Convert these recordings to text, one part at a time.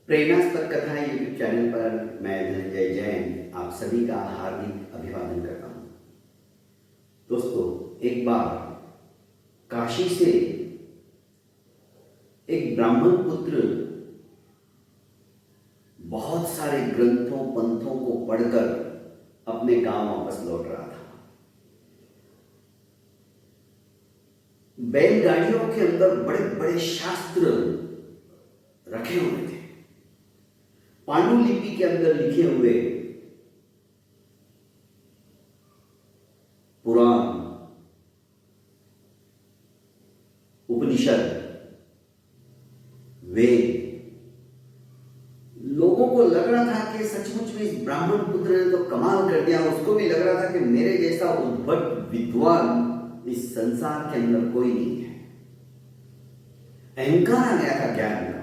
प्रेरणास्पद कथाएं YouTube channel पर मैं धनंजय जैन आप सभी का हार्दिक अभिवादन करता हूं। दोस्तों, एक बार काशी से एक ब्राह्मण पुत्र बहुत सारे ग्रंथों पंथों को पढ़कर अपने गांव वापस लौट रहा था। बैलगाड़ियों के अंदर बड़े बड़े शास्त्र रखे हुए थे। पांडुलिपि के अंदर लिखे हुए पुराण, उपनिषद, वेद। लोगों को लग रहा था कि सचमुच में इस ब्राह्मण पुत्र ने तो कमाल कर दिया। उसको भी लग रहा था कि मेरे जैसा उद्भट विद्वान इस संसार के अंदर कोई नहीं है। अहंकार आ गया था ज्ञान का।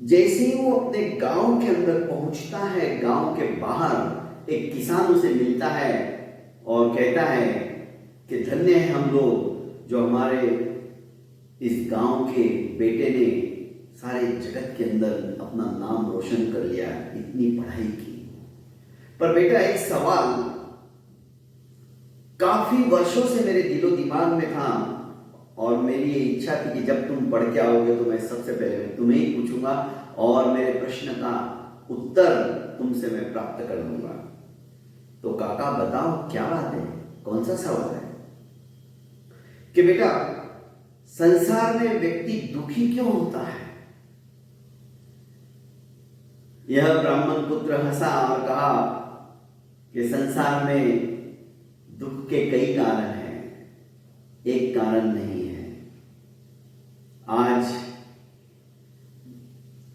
जैसे ही वो अपने गांव के अंदर पहुंचता है, गांव के बाहर एक किसान उसे मिलता है और कहता है कि धन्य है हम लोग जो हमारे इस गांव के बेटे ने सारे जगत के अंदर अपना नाम रोशन कर लिया, इतनी पढ़ाई की। पर बेटा, एक सवाल काफी वर्षों से मेरे दिलो दिमाग में था और मेरी ये इच्छा थी कि जब तुम पढ़ के आओगे तो मैं सबसे पहले मैं तुम्हें ही पूछूंगा और मेरे प्रश्न का उत्तर तुमसे मैं प्राप्त कर लूंगा। तो काका बताओ, क्या बात है, कौन सा सवाल है? कि बेटा, संसार में व्यक्ति दुखी क्यों होता है? यह ब्राह्मण पुत्र हंसा और कहा कि संसार में दुख के कई कारण हैं, एक कारण नहीं है। आज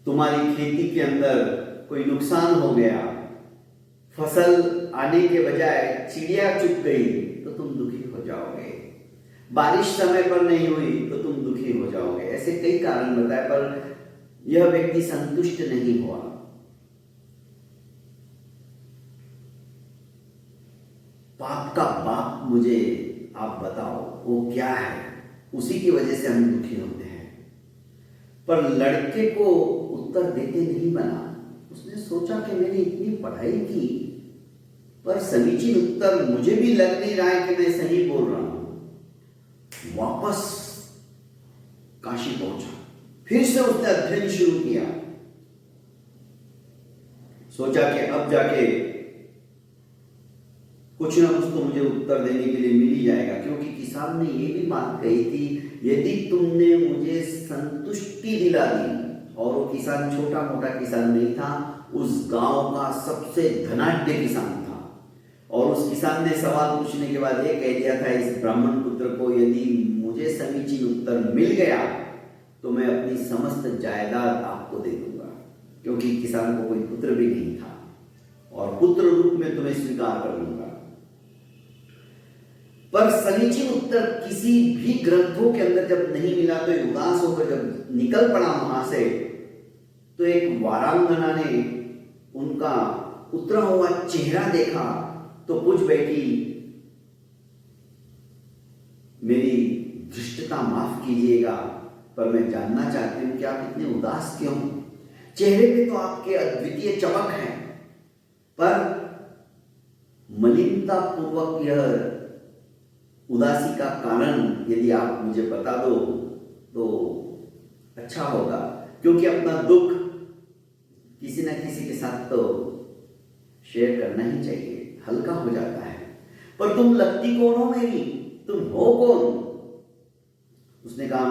तुम्हारी खेती के अंदर कोई नुकसान हो गया, फसल आने के बजाय चिड़िया चुग गई तो तुम दुखी हो जाओगे। बारिश समय पर नहीं हुई तो तुम दुखी हो जाओगे। ऐसे कई कारण बताए, पर यह व्यक्ति संतुष्ट नहीं हुआ। पाप का बाप मुझे आप बताओ, वो क्या है? उसी की वजह से हम दुखी होते हैं। पर लड़के को उत्तर देते नहीं बना। उसने सोचा कि मैंने इतनी पढ़ाई की पर समीचीन उत्तर मुझे भी लग नहीं रहा है कि मैं सही बोल रहा हूं। वापस काशी पहुंचा, फिर से उसने अध्ययन शुरू किया। सोचा कि अब जाके कुछ ना कुछ तो मुझे उत्तर देने के लिए मिल ही जाएगा, क्योंकि किसान ने ये भी बात कही थी, यदि तुमने मुझे संतुष्टि दिला दी। और वो किसान छोटा मोटा किसान नहीं था, उस गांव का सबसे धनाढ्य किसान था। और उस किसान ने सवाल पूछने के बाद ये कह दिया था इस ब्राह्मण पुत्र को, यदि मुझे समीचीन उत्तर मिल गया तो मैं अपनी समस्त जायदाद आपको दे दूंगा, क्योंकि किसान को कोई पुत्र भी नहीं था और पुत्र रूप में तुम्हें स्वीकार कर लूंगा। पर समीचीन उत्तर किसी भी ग्रंथों के अंदर जब नहीं मिला तो उदास होकर जब निकल पड़ा वहां से, तो एक वारांगना ने उनका उतरा हुआ चेहरा देखा तो पूछ बैठी, मेरी धृष्टता माफ कीजिएगा, पर मैं जानना चाहती हूं कि आप इतने उदास क्यों? चेहरे पे तो आपके अद्वितीय चमक है, पर मलिनता पूर्वक यह उदासी का कारण यदि आप मुझे बता दो तो अच्छा होगा, क्योंकि अपना दुख किसी न किसी के साथ तो शेयर करना ही चाहिए, हल्का हो जाता है। पर तुम लगती कौन हो मेरी? तुम हो कौन? उसने कहा,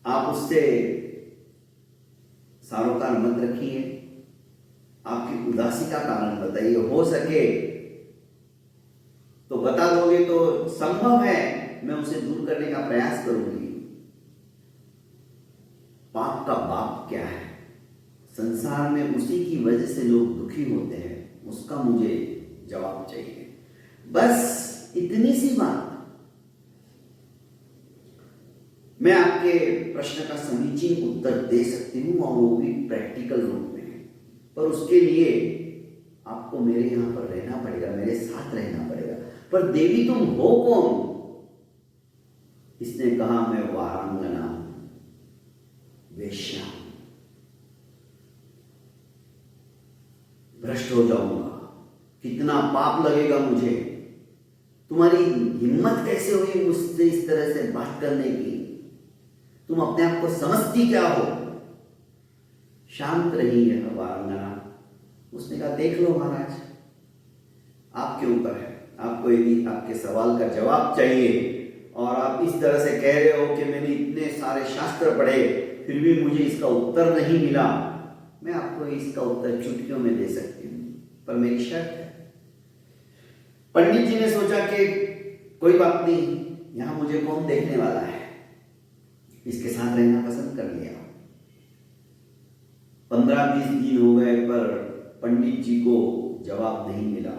आप उससे सारोकार मत रखिए, आपकी उदासी का कारण बताइए। हो सके तो बता दोगे तो संभव है मैं उसे दूर करने का प्रयास करूंगी। पाप का बाप क्या है? संसार में उसी की वजह से लोग दुखी होते हैं, उसका मुझे जवाब चाहिए। बस इतनी सी बात। मैं आपके प्रश्न का समीचीन उत्तर दे सकती हूं और वो भी प्रैक्टिकल रूप में, पर उसके लिए आपको मेरे यहां पर रहना पड़ेगा, मेरे साथ रहना पड़ेगा। पर देवी तुम हो कौन? इसने कहा मैं वारांगना हूं, वेश्या, भ्रष्ट हो जाऊंगा, कितना पाप लगेगा मुझे, तुम्हारी हिम्मत कैसे हुई मुझसे इस तरह से बात करने की, तुम अपने आप को समझती क्या हो। शांत रही है वारांगना। उसने कहा देख लो महाराज, आपके ऊपर है, आपको यदि आपके सवाल का जवाब चाहिए और आप इस तरह से कह रहे हो कि मैंने इतने सारे शास्त्र पढ़े फिर भी मुझे इसका उत्तर नहीं मिला, मैं आपको इसका उत्तर चुटकियों में दे सकती हूँ, पर मेरी शर्त है। पंडित जी ने सोचा कि कोई बात नहीं, यहां मुझे कौन देखने वाला है, इसके साथ रहना पसंद कर लिया। 15-20 दिन हो गए पर पंडित जी को जवाब नहीं मिला।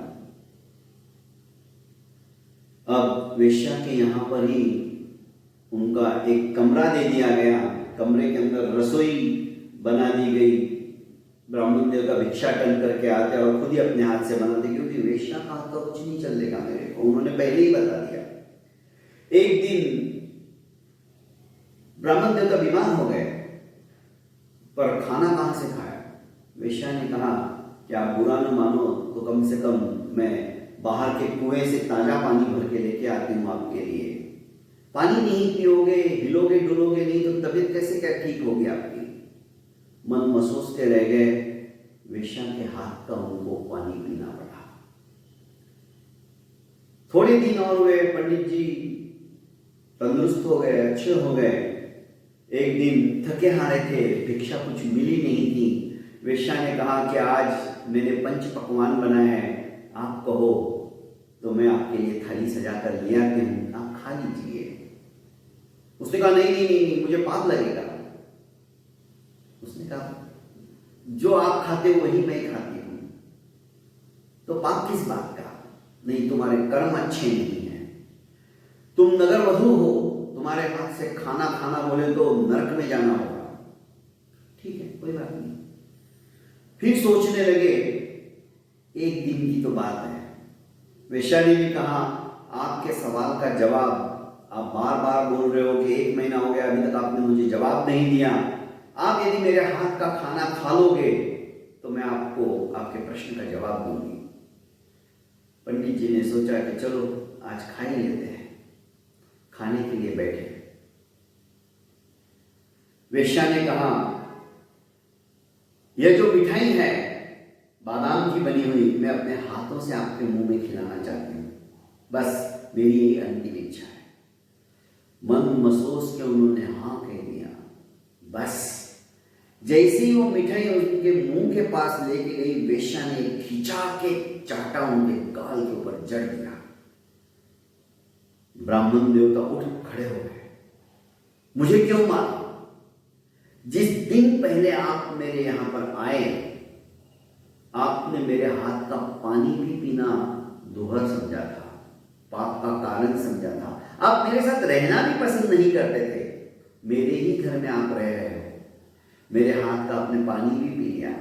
अब वेश्या के यहां पर ही उनका एक कमरा दे दिया गया, कमरे के अंदर रसोई बना दी गई, ब्राह्मण देव का भिक्षाटन करके आते और खुद ही अपने हाथ से बनाते, क्योंकि वेश्या का हाथ तो कुछ नहीं चलेगा मेरे को, उन्होंने पहले ही बता दिया। एक दिन ब्राह्मण देव का बीमार हो गए, पर खाना कहां से खाया। वेश्या ने कहा कि आप बुरा न मानो तो कम से कम मैं बाहर के कुएं से ताजा पानी भर के लेके आती हूँ आपके लिए, पानी नहीं पियोगे, हिलोगे डुलोगे नहीं तो तबीयत कैसे क्या ठीक होगी आपकी। मन मसोसते रह गए, वेश्या के हाथ का उनको पानी पीना पड़ा। थोड़े दिन और हुए, पंडित जी तंदुरुस्त हो गए, अच्छे हो गए। एक दिन थके हारे थे, भिक्षा कुछ मिली नहीं थी, वेश्या ने कहा कि आज मैंने पंच पकवान बनाए हैं, आप कहो तो मैं आपके लिए थाली सजा कर ले आती हूं, आप खा लीजिए। उसने कहा नहीं नहीं नहीं, नहीं मुझे पाप लगेगा। उसने कहा जो आप खाते हो वही मैं खाती हूं, तो पाप किस बात का, नहीं तुम्हारे कर्म अच्छे नहीं है, तुम नगर वधू हो, तुम्हारे हाथ से खाना खाना बोले तो नरक में जाना होगा। ठीक है कोई बात नहीं। फिर सोचने लगे, एक दिन की तो बात है, वेश्या ने भी कहा आपके सवाल का जवाब आप बार बार बोल रहे हो कि 1 महीना हो गया अभी तक आपने मुझे जवाब नहीं दिया, आप यदि मेरे हाथ का खाना खा लोगे तो मैं आपको आपके प्रश्न का जवाब दूंगी। पंडित जी ने सोचा कि चलो आज खा ही लेते हैं, खाने के लिए बैठे। वेश्या ने कहा यह जो मिठाई है बादाम की बनी हुई, मैं अपने हाथों से आपके मुंह में खिलाना चाहती हूं, बस मेरी ये अंतिम इच्छा है। मन मसोस के उन्होंने हाँ कह दिया। बस जैसे ही वो मिठाई उनके मुंह के पास लेके गई, वेश्या ने खिंचा के चाटा उनके गाल के ऊपर जड़ दिया। ब्राह्मण देवता उठ खड़े हो गए, मुझे क्यों मारा? जिस दिन पहले आप मेरे यहां पर आए आपने मेरे हाथ का पानी भी पीना दोहर समझा था, पाप का कारण समझा था, आप मेरे साथ रहना भी पसंद नहीं करते थे, मेरे ही घर में आप रह रहे हो, मेरे हाथ का आपने पानी भी पी लिया।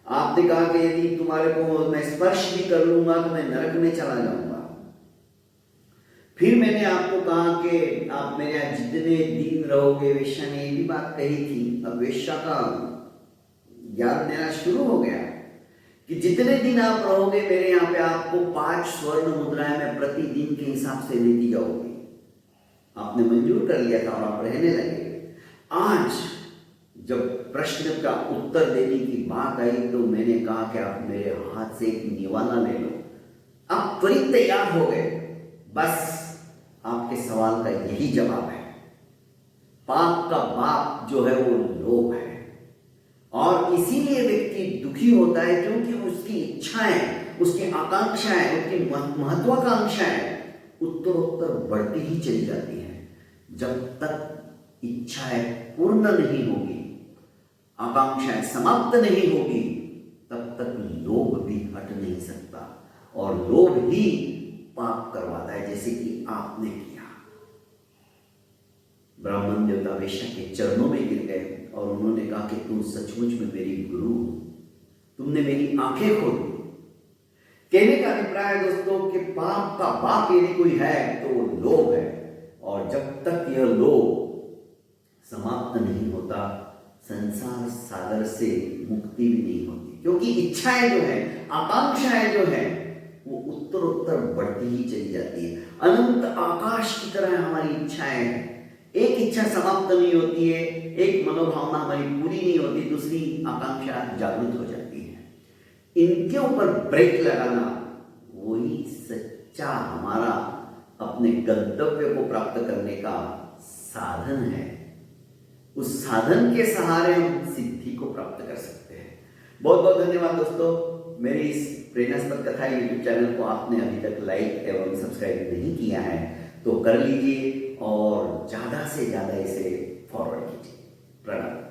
आपने कहा कि यदि तुम्हारे को मैं स्पर्श भी कर लूंगा तो मैं नरक में चला जाऊंगा। फिर मैंने आपको कहा कि आप मेरे यहाँ जितने दिन रहोगे, वेश्या ने ये भी बात कही थी। अब वेश्या का ज्ञान देना शुरू हो गया कि जितने दिन आप रहोगे मेरे यहाँ पे आपको 5 स्वर्ण मुद्राएं मैं प्रतिदिन के हिसाब से लेती जाऊंगी। आपने मंजूर कर लिया था और आप रहने लगे। आज जब प्रश्न का उत्तर देने की बात आई तो मैंने कहा कि आप मेरे हाथ से एक निवाला ले लो। आप त्वरित तैयार हो गए। बस आपके सवाल का यही जवाब है। पाप का बाप जो है वो लोभ है, और इसीलिए व्यक्ति दुखी होता है क्योंकि उसकी इच्छाएं, उसकी आकांक्षाएं, उसकी महत्वाकांक्षाएं उत्तरोत्तर बढ़ती ही चली जाती हैं। जब तक इच्छाएं पूर्ण नहीं होगी, आकांक्षाएं समाप्त नहीं होगी, तब तक लोभ भी हट नहीं सकता, और लोभ ही पाप करवाता है, जैसे कि आपने किया। ब्राह्मण देवता वेश्या के चरणों में गिर गए और उन्होंने कहा कि तुम सचमुच में मेरी गुरु हो, तुमने मेरी आंखें खोल दी। कहने का अभिप्राय है दोस्तों कि पाप का बाप यदि कोई है तो वो लोभ है, और जब तक समाप्त नहीं होता, संसार सागर से मुक्ति भी नहीं होती, क्योंकि इच्छाएं जो है, आकांक्षाएं जो है, वो उत्तरोत्तर बढ़ती ही चली जाती है। अनंत आकाश की तरह हमारी इच्छाएं हैं। एक इच्छा समाप्त नहीं होती है, एक मनोभावना हमारी पूरी नहीं होती, दूसरी आकांक्षा जागृत हो जाती है। इनके ऊपर ब्रेक लगाना वही सच्चा हमारा अपने गंतव्य को प्राप्त करने का साधन है। उस साधन के सहारे हम सिद्धि को प्राप्त कर सकते हैं। बहुत बहुत धन्यवाद दोस्तों। मेरी इस प्रेरणास्पद कथा यूट्यूब चैनल को आपने अभी तक लाइक एवं सब्सक्राइब नहीं किया है तो कर लीजिए और ज़्यादा से ज़्यादा इसे फॉरवर्ड कीजिए। प्रणाम।